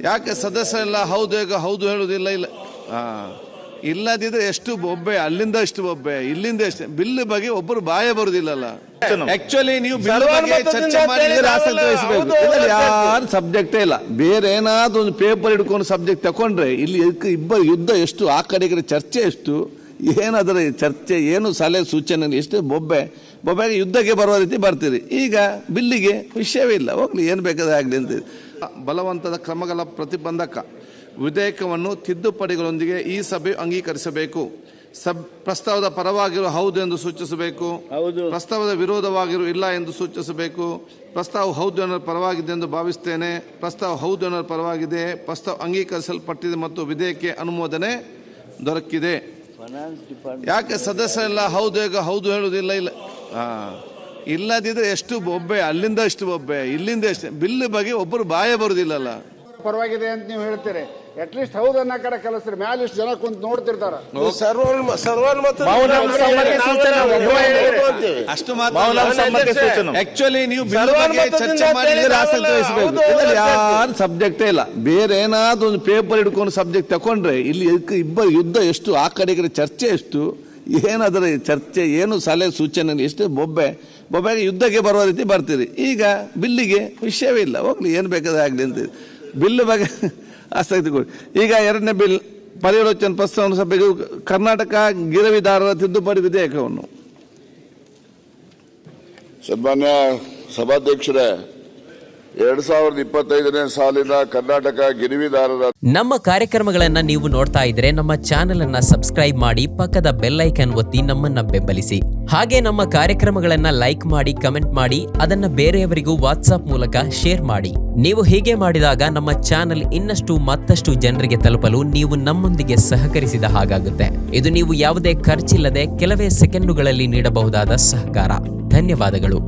ಯಾಕೆ ಸದಸ್ಯರೆಲ್ಲ ಹೌದು ಹೌದು ಹೇಳುವುದಿಲ್ಲ? ಇಲ್ಲ ಇಲ್ಲದಿದ್ರೆ ಎಷ್ಟು ಬೊಬ್ಬೆ, ಅಲ್ಲಿಂದ ಎಷ್ಟು ಬೊಬ್ಬೆ, ಇಲ್ಲಿಂದ ಎಷ್ಟು ಬಿಲ್ ಬಗ್ಗೆ ಒಬ್ಬರು ಬಾಯ ಬರುದಿಲ್ಲಲ್ಲ. ಆಕ್ಚುಲಿ ನೀವು ಬಿಲ್ ಬಗ್ಗೆ ಚರ್ಚೆ ಮಾಡಿದ್ರೆ ಆಸಕ್ತಿ ವಹಿಸಬೇಕು. ಯಾರು ಸಬ್ಜೆಕ್ಟೇ ಇಲ್ಲ, ಬೇರೆ ಏನಾದ್ರು ಒಂದು ಪೇಪರ್ ಹಿಡ್ಕೊಂಡು ಸಬ್ಜೆಕ್ಟ್ ತಕೊಂಡ್ರೆ ಇಲ್ಲಿ ಇಬ್ಬರು ಯುದ್ಧ ಎಷ್ಟು, ಆ ಕಡೆ ಚರ್ಚೆ ಎಷ್ಟು, ಏನಾದ್ರೆ ಚರ್ಚೆ ಏನು, ಸಲಹೆ ಸೂಚನೆ ಎಷ್ಟು, ಬೊಬ್ಬೆಗೆ ಯುದ್ಧಕ್ಕೆ ಬರುವ ರೀತಿ ಬರ್ತೀರಿ. ಈಗ ಬಿಲ್ಲಿಗೆ ವಿಷಯವೇ ಇಲ್ಲ, ಹೋಗ್ಲಿ ಏನು ಬೇಕಾದ್ರೆ ಆಗಲಿ ಅಂತೀರಿ. ಬಲವಂತದ ಕ್ರಮಗಳ ಪ್ರತಿಬಂಧಕ ವಿಧೇಯಕವನ್ನು ತಿದ್ದುಪಡಿಗಳೊಂದಿಗೆ ಈ ಸಭೆ ಅಂಗೀಕರಿಸಬೇಕು. ಪ್ರಸ್ತಾವದ ಪರವಾಗಿರುವ ಹೌದು ಎಂದು ಸೂಚಿಸಬೇಕು, ಪ್ರಸ್ತಾವದ ವಿರೋಧವಾಗಿರುವ ಇಲ್ಲ ಎಂದು ಸೂಚಿಸಬೇಕು. ಪ್ರಸ್ತಾವ ಹೌದು ಅನ್ನೋ ಪರವಾಗಿದೆ ಎಂದು ಭಾವಿಸುತ್ತೇನೆ, ಪ್ರಸ್ತಾವ ಹೌದು ಅನ್ನೋ ಪರವಾಗಿದೆ, ಪ್ರಸ್ತಾವ ಅಂಗೀಕರಿಸಲ್ಪಟ್ಟಿದೆ ಮತ್ತು ವಿಧೇಯಕ ಅನುಮೋದನೆ ದೊರಕಿದೆ. ಯಾಕೆ ಸದಸ್ಯರೆಲ್ಲ ಹೌದು ಹೇಳುವುದಿಲ್ಲ? ಇಲ್ಲ ಇಲ್ಲದಿದ್ರೆ ಎಷ್ಟು ಬೊಬ್ಬೆ, ಅಲ್ಲಿಂದ ಎಷ್ಟು ಬೊಬ್ಬೆ, ಇಲ್ಲಿಂದ ಎಷ್ಟು ಬಿಲ್ ಬಗ್ಗೆ ಒಬ್ಬರು ಬಾಯ ಬರುದಿಲ್ಲಲ್ಲ. ಪರವಾಗಿದೆ ಅಂತ ನೀವು ಹೇಳ್ತೀರಿ, ಅಟ್ಲೀಸ್ಟ್ ಹೌದನ್ನ ಕಡೆ ಕಲಿಸ್ರಿ, ಮ್ಯಾಲ ಇಷ್ಟು ಜನ ಕುಂತ ನೋಡ್ತಿರ್ತಾರ. ಅಷ್ಟು ಮಾತ್ರ. ಆಕ್ಚುಲಿ ನೀವು ಬಿಲ್ ಬಗ್ಗೆ ಚರ್ಚೆ ಮಾಡಿದ್ರೆ ಆಸಕ್ತಿ ವಹಿಸಬೇಕು. ಯಾರು ಸಬ್ಜೆಕ್ಟೇ ಇಲ್ಲ, ಬೇರೆ ಏನಾದ್ರು ಒಂದು ಪೇಪರ್ ಹಿಡ್ಕೊಂಡು ಸಬ್ಜೆಕ್ಟ್ ತಕೊಂಡ್ರೆ ಇಲ್ಲಿ ಇಬ್ಬರು ಯುದ್ಧ ಎಷ್ಟು, ಆ ಕಡೆ ಚರ್ಚೆ ಎಷ್ಟು, ಏನಾದ್ರೆ ಚರ್ಚೆ ಏನು, ಸಲಹೆ ಸೂಚನೆ ಎಷ್ಟು, ಬೊಬ್ಬೆಗೆ ಯುದ್ಧಕ್ಕೆ ಬರುವ ರೀತಿ ಬರ್ತೀರಿ. ಈಗ ಬಿಲ್ಲಿಗೆ ವಿಷಯವೇ ಇಲ್ಲ, ಹೋಗ್ಲಿ ಏನು ಬೇಕಾದ್ರೆ ಆಗಲಿ ಅಂತೀರಿ. ಬಿಲ್ ಬಗ್ಗೆ ಆಸಕ್ತಿ ಕೊಡಿ. ಈಗ ಎರಡನೇ ಬಿಲ್ ಪರ್ಯಾಲೋಚನೆ ಪ್ರಸ್ತಾವನೆ ಸಭೆಗೆ ಕರ್ನಾಟಕ ಗಿರವಿದಾರರ ತಿದ್ದುಪಡಿ ವಿಧೇಯಕವನ್ನು. ಸನ್ಮಾನ್ಯ ಸಭಾಧ್ಯಕ್ಷರೇ, 2025ನೇ ಸಾಲಿನ ಕರ್ನಾಟಕ ಗಿರವಿದಾರರ ನಮ್ಮ ಕಾರ್ಯಕ್ರಮಗಳನ್ನ ನೀವು ನೋಡ್ತಾ ಇದ್ರೆ ನಮ್ಮ ಚಾನೆಲ್ ಅನ್ನ ಸಬ್ಸ್ಕ್ರೈಬ್ ಮಾಡಿ, ಪಕ್ಕದ ಬೆಲ್ ಐಕನ್ ಒತ್ತಿ ನಮ್ಮನ್ನ ಬೆಂಬಲಿಸಿ. ಹಾಗೆ ನಮ್ಮ ಕಾರ್ಯಕ್ರಮಗಳನ್ನ ಲೈಕ್ ಮಾಡಿ, ಕಮೆಂಟ್ ಮಾಡಿ, ಅದನ್ನ ಬೇರೆಯವರಿಗೂ ವಾಟ್ಸ್ಆಪ್ ಮೂಲಕ ಶೇರ್ ಮಾಡಿ. ನೀವು ಹೀಗೆ ಮಾಡಿದಾಗ ನಮ್ಮ ಚಾನೆಲ್ ಇನ್ನಷ್ಟು ಮತ್ತಷ್ಟು ಜನರಿಗೆ ತಲುಪಲು ನೀವು ನಮ್ಮೊಂದಿಗೆ ಸಹಕರಿಸಿದ ಹಾಗಾಗುತ್ತೆ. ಇದು ನೀವು ಯಾವುದೇ ಖರ್ಚಿಲ್ಲದೆ ಕೆಲವೇ ಸೆಕೆಂಡುಗಳಲ್ಲಿ ನೀಡಬಹುದಾದ ಸಹಕಾರ. ಧನ್ಯವಾದಗಳು.